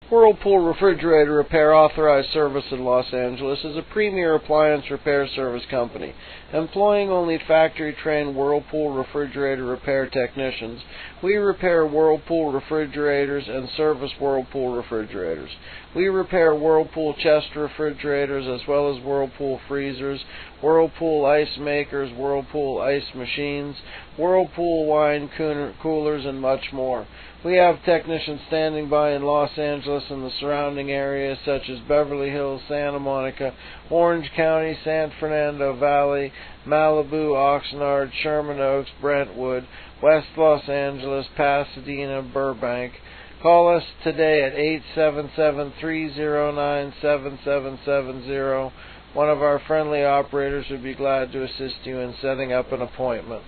Whirlpool Refrigerator Repair Authorized Service in Los Angeles is a premier appliance repair service company, employing only factory-trained Whirlpool refrigerator repair technicians. We repair Whirlpool refrigerators and service Whirlpool refrigerators. We repair Whirlpool chest refrigerators as well as Whirlpool freezers, Whirlpool ice makers, Whirlpool ice machines, Whirlpool wine coolers, and much more. We have technicians standing by in Los Angeles and the surrounding areas such as Beverly Hills, Santa Monica, Orange County, San Fernando Valley, Malibu, Oxnard, Sherman Oaks, Brentwood, West Los Angeles, Pasadena, Burbank. Call us today at 877-309-7770. One of our friendly operators would be glad to assist you in setting up an appointment.